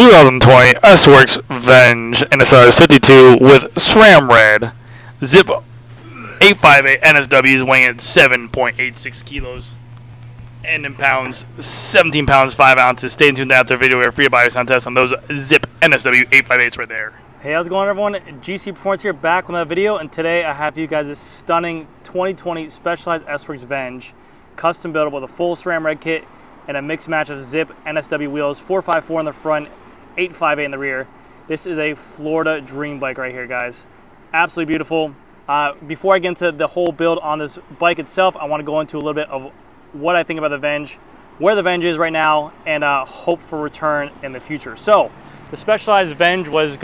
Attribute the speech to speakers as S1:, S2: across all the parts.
S1: 2020 S-Works Venge in a size 52 with SRAM Red Zip 858 NSWs weighing at 7.86 kilos and in pounds, 17 pounds 5 ounces. Stay tuned after the video. We're free to buy a sound test on those Zip NSW 858s right there.
S2: Hey, how's it going, everyone? GC Performance here, back with another video, and today I have for you guys this stunning 2020 Specialized S-Works Venge, custom built with a full SRAM Red kit and a mixed match of Zip NSW wheels, 454 in the front, 858 in the rear. This is a Florida dream bike right here, guys. Absolutely beautiful. Before I get into the whole build on this bike itself, I want to go into a little bit of what I think about the Venge, where the Venge is right now, and hope for return in the future. So, the Specialized Venge was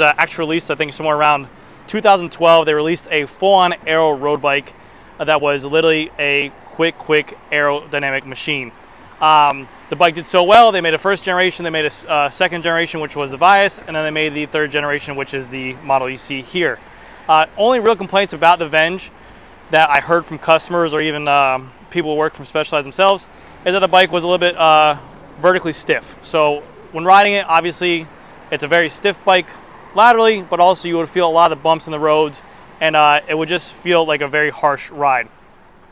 S2: actually released, I think, somewhere around 2012. They released a full-on aero road bike that was literally a quick aerodynamic machine. The bike did so well, they made a first generation, they made a second generation, which was the Vias, and then they made the third generation, which is the model you see here. Only real complaints about the Venge that I heard from customers or even people who work from Specialized themselves is that the bike was a little bit vertically stiff. So when riding it, obviously, it's a very stiff bike laterally, but also you would feel a lot of the bumps in the roads, and it would just feel like a very harsh ride.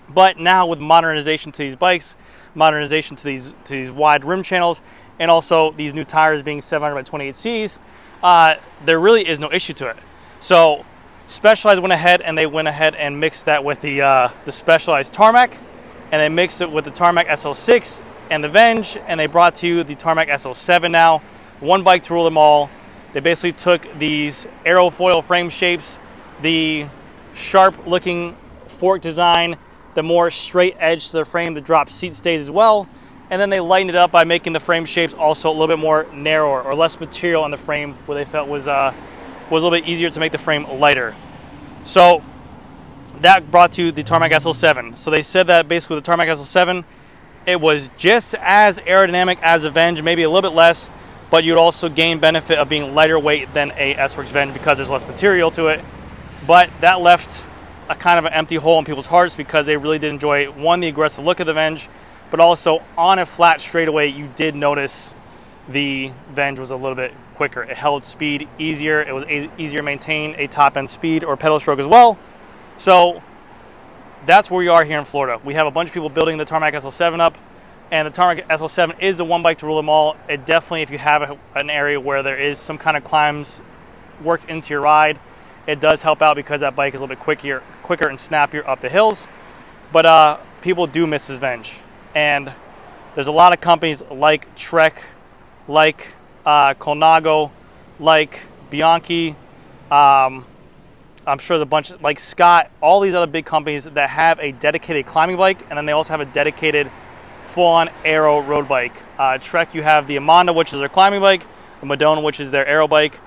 S2: But now with modernization to these bikes, modernization to these wide rim channels, and also these new tires being 700 by 28Cs, there really is no issue to it. So Specialized went ahead and mixed that with the Specialized Tarmac, and they mixed it with the Tarmac SL6 and the Venge, and they brought to you the Tarmac SL7 now. One bike to rule them all. They basically took these aerofoil frame shapes, the sharp looking fork design, the more straight edge to the frame, the drop seat stays as well, and then they lightened it up by making the frame shapes also a little bit more narrower or less material on the frame, where they felt was a little bit easier to make the frame lighter. So that brought to the Tarmac SL7. So they said that basically with the Tarmac SL7, it was just as aerodynamic as a Venge, maybe a little bit less, but you'd also gain benefit of being lighter weight than a S-Works Venge because there's less material to it. But that left a kind of an empty hole in people's hearts because they really did enjoy, one, the aggressive look of the Venge, but also on a flat straightaway, you did notice the Venge was a little bit quicker. It held speed easier. It was easier to maintain a top end speed or pedal stroke as well. So that's where we are here in Florida. We have a bunch of people building the Tarmac SL7 up, and the Tarmac SL7 is the one bike to rule them all. It definitely, if you have an area where there is some kind of climbs worked into your ride, it does help out because that bike is a little bit quicker and snappier up the hills. But people do miss this Venge. And there's a lot of companies like Trek, like Colnago, like Bianchi, I'm sure there's a bunch like Scott, all these other big companies that have a dedicated climbing bike, and then they also have a dedicated full-on aero road bike. Trek, you have the Amanda, which is their climbing bike, the Madonna, which is their aero bike,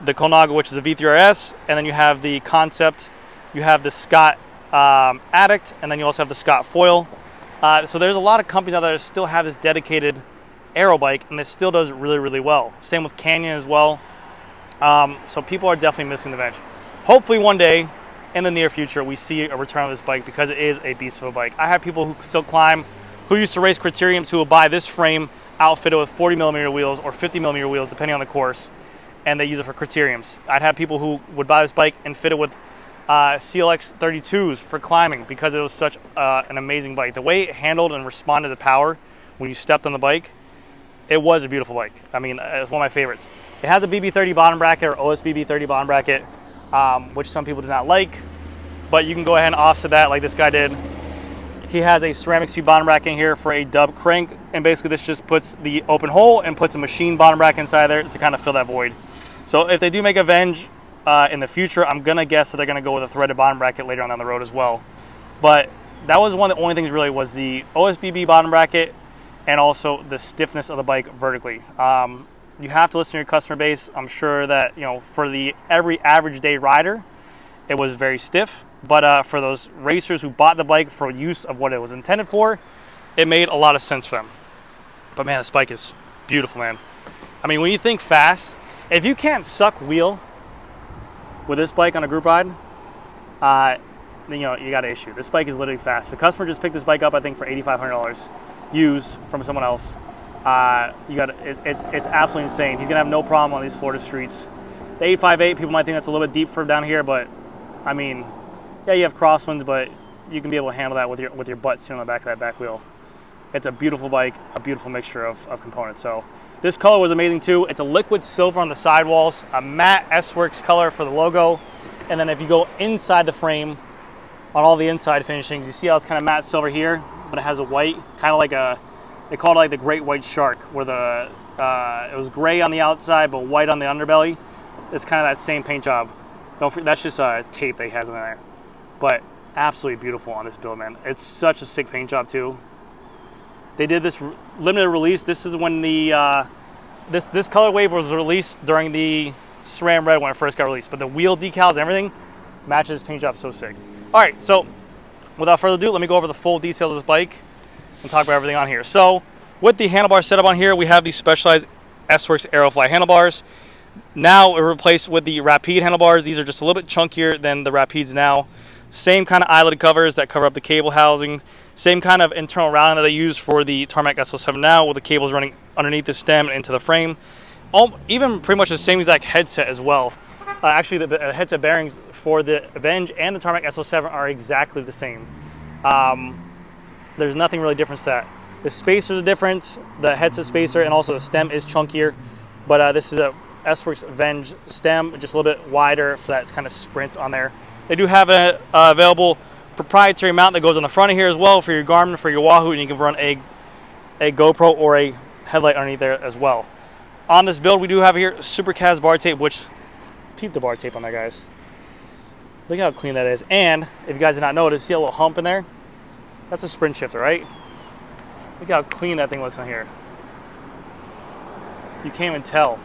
S2: the Colnago, which is a V3RS, and then you have the Concept, you have the Scott Addict, and then you also have the Scott Foil. So there's a lot of companies out there that still have this dedicated aero bike, and it still does really well. Same with Canyon as well. So people are definitely missing the Venge. Hopefully one day in the near future we see a return of this bike because it is a beast of a bike. I have people who still climb, who used to race criteriums, who will buy this frame outfitted with 40mm wheels or 50mm wheels depending on the course, and they use it for criteriums. I'd have people who would buy this bike and fit it with CLX 32s for climbing because it was such an amazing bike. The way it handled and responded to power when you stepped on the bike, it was a beautiful bike. I mean, it's one of my favorites. It has a BB30 bottom bracket or OSPW 30 bottom bracket, which some people do not like, but you can go ahead and offset that like this guy did. He has a ceramic speed bottom bracket in here for a dub crank, and basically this just puts the open hole and puts a machine bottom bracket inside there to kind of fill that void. So if they do make a Venge in the future, I'm gonna guess that they're gonna go with a threaded bottom bracket later on down the road as well. But that was one of the only things really, was the OSPW bottom bracket and also the stiffness of the bike vertically. You have to listen to your customer base. I'm sure that, you know, for every average day rider, it was very stiff. But for those racers who bought the bike for use of what it was intended for, it made a lot of sense for them. But man, this bike is beautiful, man. I mean, when you think fast, if you can't suck wheel with this bike on a group ride, then you know you got an issue. This bike is literally fast. The customer just picked this bike up, I think, for $8,500 used from someone else. It's absolutely insane. He's gonna have no problem on these Florida streets. The 858, people might think that's a little bit deep for down here, but I mean, yeah, you have crosswinds, but you can be able to handle that with your butt sitting on the back of that back wheel. It's a beautiful bike, a beautiful mixture of components. So this color was amazing too. It's a liquid silver on the sidewalls, a matte S-Works color for the logo, and then if you go inside the frame, on all the inside finishings, you see how it's kind of matte silver here, but it has a white, kind of like they call it like the great white shark, where it was gray on the outside but white on the underbelly. It's kind of that same paint job. That's just tape that he has in there, but absolutely beautiful on this build, man. It's such a sick paint job too. They did this limited release. This is when the this color wave was released during the SRAM Red when it first got released, but the wheel decals and everything matches this paint job so sick. All right, so without further ado, let me go over the full details of this bike and talk about everything on here. So with the handlebar setup on here, we have these specialized S-Works Aerofly handlebars. Now we're replaced with the Rapide handlebars. These are just a little bit chunkier than the Rapides now. Same kind of eyelet covers that cover up the cable housing. Same kind of internal routing that they use for the Tarmac SL7 now, with the cables running underneath the stem and into the frame. Even pretty much the same exact headset as well. Actually, the headset bearings for the Avenge and the Tarmac SL7 are exactly the same. There's nothing really different to that. The spacers are different, the headset spacer, and also the stem is chunkier. But this is a S-Works Avenge stem, just a little bit wider for that kind of sprint on there. They do have an available proprietary mount that goes on the front of here as well for your Garmin, for your Wahoo, and you can run a GoPro or a headlight underneath there as well. On this build, we do have here Supercast bar tape, which, peep the bar tape on that, guys. Look how clean that is. And if you guys did not notice, see a little hump in there? That's a sprint shifter, right? Look how clean that thing looks on here. You can't even tell.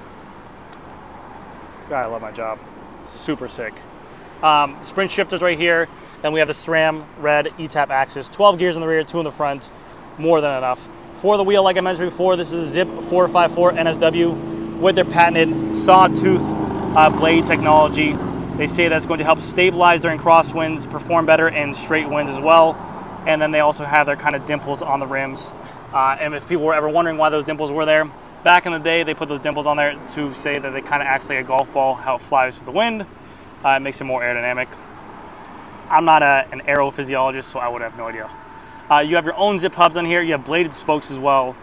S2: God, I love my job. Super sick. Sprint shifters right here. Then we have the SRAM Red E-Tap axis. 12 gears in the rear, 2 in the front. More than enough. For the wheel, like I mentioned before, this is a Zip 454 NSW with their patented sawtooth blade technology. They say that's going to help stabilize during crosswinds, perform better in straight winds as well. And then they also have their kind of dimples on the rims. And if people were ever wondering why those dimples were there, back in the day, they put those dimples on there to say that it kind of acts like a golf ball, how it flies through the wind. It makes it more aerodynamic. I'm not an aerophysiologist, so I would have no idea. You have your own zip hubs on here. You have bladed spokes as well.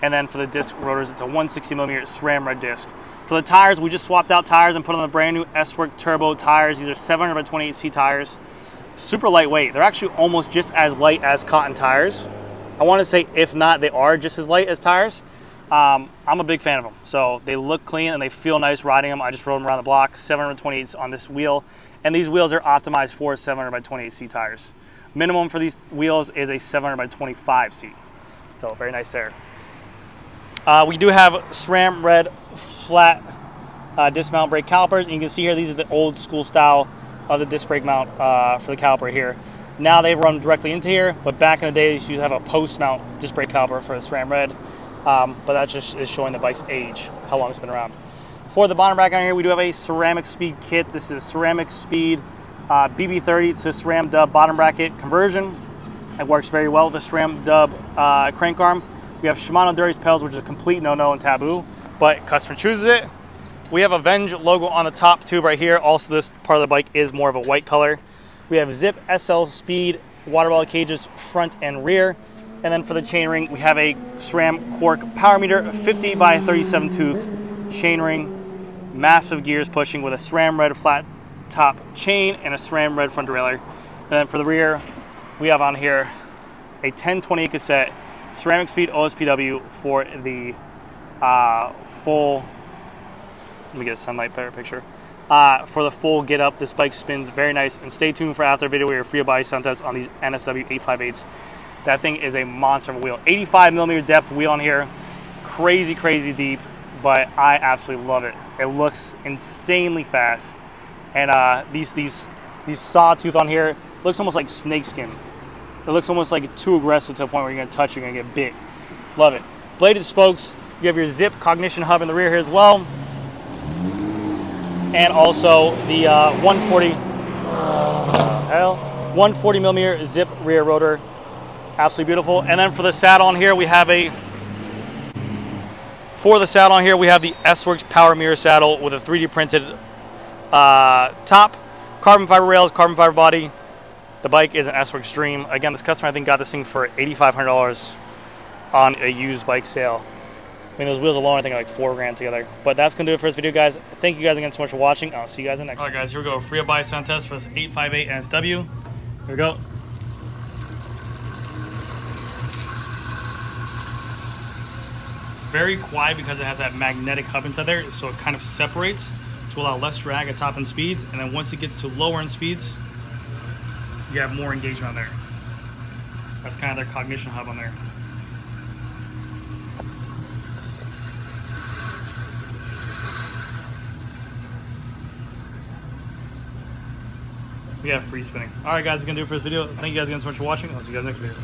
S2: And then for the disc rotors, it's a 160mm SRAM Red disc. For the tires, we just swapped out tires and put on the brand new S-Works Turbo tires. These are 700/28C tires. Super lightweight. They're actually almost just as light as cotton tires. I want to say, if not, they are just as light as tires. I'm a big fan of them. So they look clean and they feel nice riding them. I just rode them around the block, 728s on this wheel. And these wheels are optimized for 700/28C tires. Minimum for these wheels is a 700/25C. So very nice there. We do have SRAM Red flat disc mount brake calipers. And you can see here, these are the old school style of the disc brake mount for the caliper here. Now they run directly into here, but back in the day, they used to have a post mount disc brake caliper for the SRAM Red. But that just is showing the bike's age, how long it's been around. For the bottom bracket on here, we do have a Ceramic Speed kit. This is Ceramic Speed BB30 to SRAM Dub bottom bracket conversion. It works very well with the SRAM Dub crank arm. We have Shimano Durace pedals, which is a complete no-no and taboo, but customer chooses it. We have a Venge logo on the top tube right here. Also, this part of the bike is more of a white color. We have Zip SL Speed water bottle cages front and rear. And then for the chainring, we have a SRAM Quark power meter, 50/37 tooth chainring, massive gears pushing with a SRAM Red flat top chain and a SRAM Red front derailleur. And then for the rear, we have on here a 1028 cassette Ceramic Speed OSPW for the full, let me get a sunlight better picture. For the full get up, this bike spins very nice. And stay tuned for after video where you're free to buy sun tests on these NSW 858s. That thing is a monster of a wheel. 85mm depth wheel on here. Crazy, crazy deep, but I absolutely love it. It looks insanely fast. And these sawtooth on here looks almost like snakeskin. It looks almost like too aggressive to a point where you're gonna touch, you're gonna get bit. Love it. Bladed spokes. You have your Zip Cognition hub in the rear here as well. And also the 140mm Zip rear rotor. Absolutely beautiful. And then for the saddle on here, we have a For the saddle on here, we have the S-Works Power Mirror saddle with a 3D printed top, carbon fiber rails, carbon fiber body. The bike is an S-Works Dream. Again, this customer I think got this thing for $8,500 on a used bike sale. I mean, those wheels alone I think are like $4,000 together. But that's gonna do it for this video, guys. Thank you guys again so much for watching. I'll see you guys in the next one. All right, guys, here we go. Free up buy sound test for this 858 NSW. Here we go. Very quiet because it has that magnetic hub inside there, so it kind of separates to allow less drag at top end speeds, and then once it gets to lower end speeds, you have more engagement on there. That's kind of their cognition hub on there. We got free spinning. Alright guys, that's gonna do it for this video. Thank you guys again so much for watching. I'll see you guys next video.